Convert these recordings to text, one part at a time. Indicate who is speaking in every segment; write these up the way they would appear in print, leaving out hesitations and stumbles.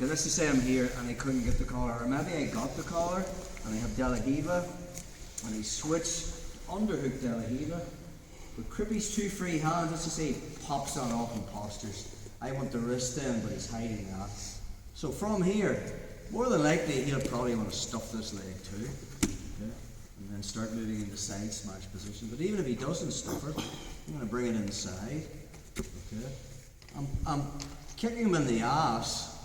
Speaker 1: Okay, let's just say I'm here and I couldn't get the collar, or maybe I got the collar and I have De La Riva and I switch underhook De La Riva. With Crippy's two free hands, let's just say he pops that off and postures. I want the wrist in, but he's hiding that. So from here, more than likely he'll probably want to stuff this leg too. Okay? And then start moving into side smash position. But even if he doesn't stuff it, I'm going to bring it inside. Okay? I'm kicking him in the ass,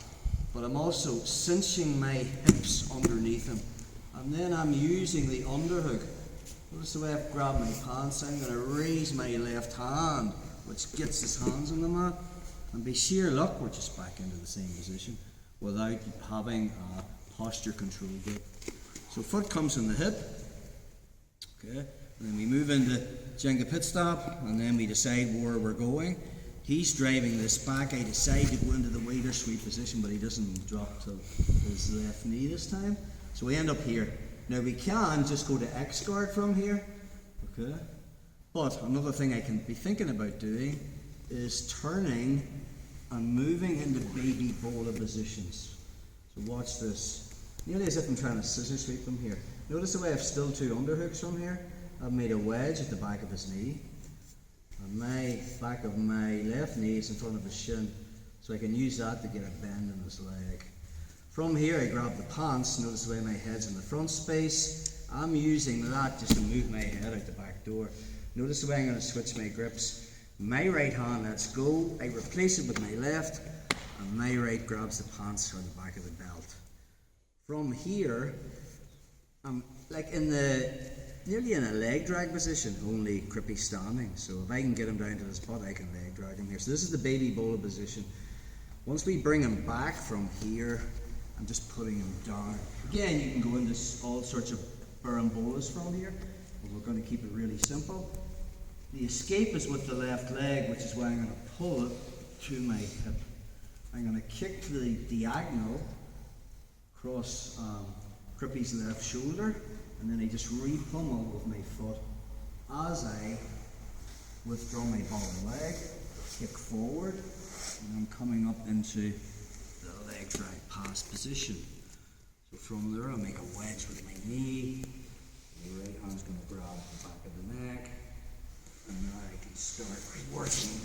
Speaker 1: but I'm also cinching my hips underneath him. And then I'm using the underhook. Notice the way I've grabbed my pants. I'm going to raise my left hand, which gets his hands on the mat. And by sheer luck, we're just back into the same position without having a posture control grip. So foot comes in the hip. Okay. And then we move into Jenga pit stop, and then we decide where we're going. He's driving this back. I decide to go into the wider sweep position, but he doesn't drop to his left knee this time. So we end up here. Now we can just go to X guard from here, okay? But another thing I can be thinking about doing is turning and moving into baby bola positions. So watch this. Nearly as if I'm trying to scissor sweep him here. Notice the way I've still two underhooks from here. I've made a wedge at the back of his knee. And my back of my left knee is in front of his shin. So I can use that to get a bend in his leg. From here I grab the pants, notice the way my head's in the front space. I'm using that just to move my head out the back door. Notice the way I'm going to switch my grips. My right hand lets go, I replace it with my left, and my right grabs the pants or the back of the belt. From here, I'm like nearly in a leg drag position, only Crippy standing. So if I can get him down to the spot, I can leg drag him here. So this is the baby bola position. Once we bring him back from here, I'm just putting him down. Again, you can go into all sorts of barambolas from here, but we're going to keep it really simple. The escape is with the left leg, which is why I'm going to pull it to my hip. I'm going to kick the diagonal across Crippy's left shoulder, and then I just re-pummel with my foot as I withdraw my bottom leg, kick forward, and I'm coming up into the leg drag pass position. So from there I'll make a wedge with my knee. The right hand's going to grab the back of the neck. And now I can start working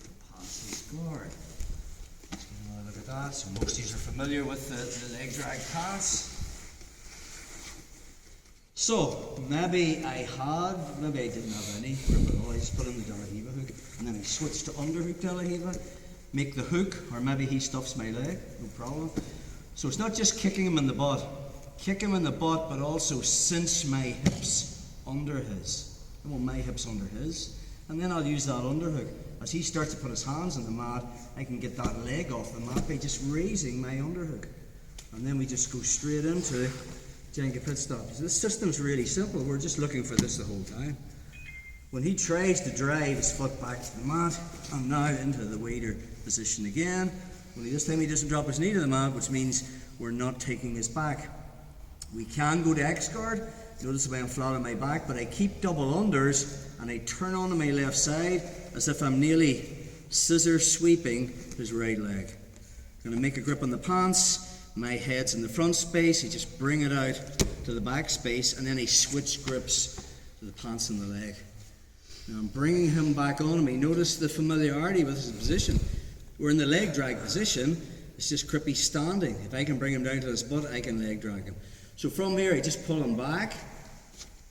Speaker 1: the pass guard. Let's get another look at that. So most of you are familiar with the leg drag pass. So maybe I didn't have any grip at all. I just put in the De La Riva hook, and then I switch to underhook De La Riva. Make the hook, or maybe he stuffs my leg, no problem. So it's not just kicking him in the butt. Kick him in the butt, but also cinch my hips under his. I want my hips under his. And then I'll use that underhook. As he starts to put his hands on the mat, I can get that leg off the mat by just raising my underhook. And then we just go straight into Jenga pit stop. So this system's really simple. We're just looking for this the whole time. When he tries to drive his foot back to the mat, I'm now into the wider position again. Only this time he doesn't drop his knee to the mat, which means we're not taking his back. We can go to X guard. Notice the way I'm flat on my back, but I keep double unders and I turn onto my left side as if I'm nearly scissor sweeping his right leg. I'm going to make a grip on the pants. My head's in the front space. I just bring it out to the back space, and then I switch grips to the pants and the leg. Now I'm bringing him back on me. Notice the familiarity with his position. We're in the leg drag position. It's just Crippy standing. If I can bring him down to his butt, I can leg drag him. So from here, I just pull him back,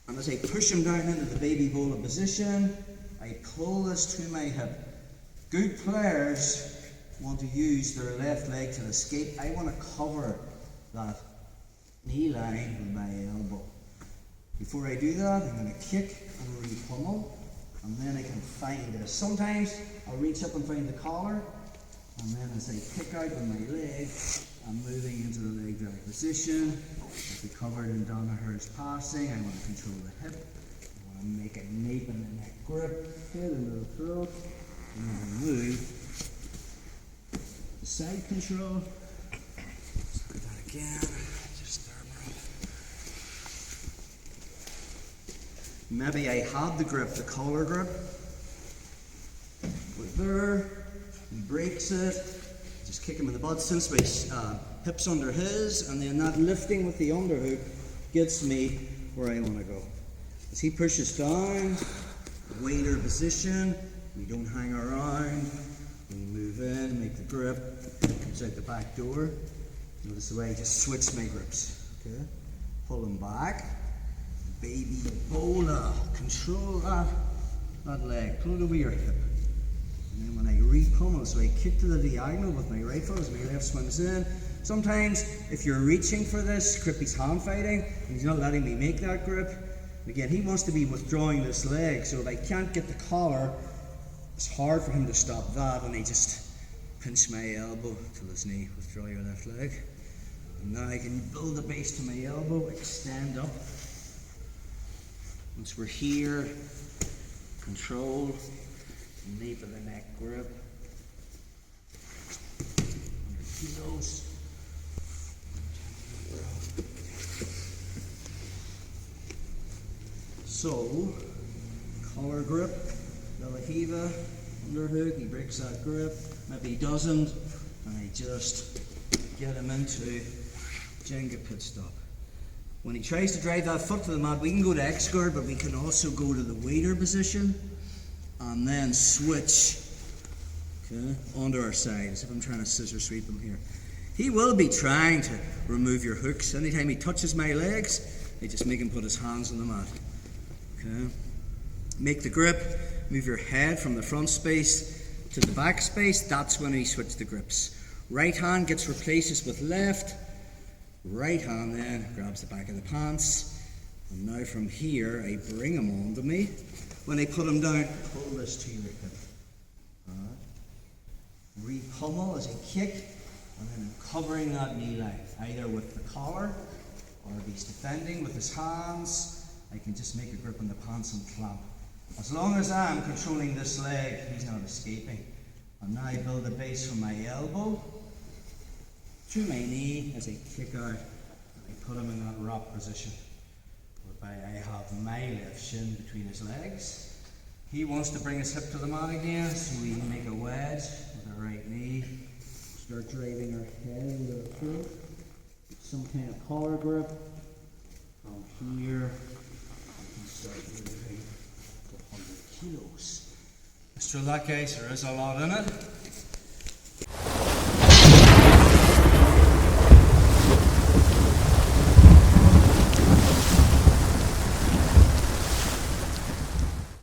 Speaker 1: and as I push him down into the baby bola position, I pull this to my hip. Good players want to use their left leg to escape. I want to cover that knee line with my elbow. Before I do that, I'm going to kick and re-pummel, and then I can find this. Sometimes I'll reach up and find the collar, and then as I kick out with my leg, I'm moving into the leg drag position. As we covered in Donnaher's passing, I want to control the hip. I want to make a nape and a neck grip, head into the throat, and then move. The side control. Let's look at that again. Just there. Maybe I have the grip, the collar grip. We're there. He breaks it. just kick him in the butt since my hips under his, and then that lifting with the underhook gets me where I want to go. As he pushes down, waiter position, we don't hang around, we move in, make the grip, comes out the back door. Notice the way I just switch my grips. Okay? Pull them back, baby bola, control that leg, pull it over your hip. And then when I re-pummel, so I kick to the diagonal with my right foot as my left swims in. Sometimes, if you're reaching for this, Crippy's hand fighting, and he's not letting me make that grip. Again, he wants to be withdrawing this leg, so if I can't get the collar, it's hard for him to stop that, and I just pinch my elbow till his knee, withdraw your left leg. And now I can build the base to my elbow, extend up. Once we're here, control, nape of the neck grip, 100 kilos. So, collar grip, De La Riva, underhook, he breaks that grip, maybe he doesn't, and I just get him into Jenga pit stop. When he tries to drive that foot to the mat, we can go to X guard, but we can also go to the waiter position and then switch, okay, onto our side, as if I'm trying to scissor sweep him here. He will be trying to remove your hooks. Anytime he touches my legs, I just make him put his hands on the mat. Okay. Make the grip, move your head from the front space to the back space. That's when we switch the grips. Right hand gets replaces with left. Right hand then grabs the back of the pants. And now from here, I bring him onto me. When I put him down, pull this to your hip. Re-pummel as I kick, and then I'm covering that knee line, either with the collar, or if he's defending with his hands, I can just make a grip on the pants and clamp. As long as I'm controlling this leg, he's not escaping. And now I build a base from my elbow to my knee as I kick out, and I put him in that rock position, whereby I have my left shin between his legs. He wants to bring his hip to the mat again, so we make a wedge with our right knee, start driving our head with our foot, some kind of collar grip. From here, start moving to 100 kilos. Let's drill that, guys. There is a lot in it.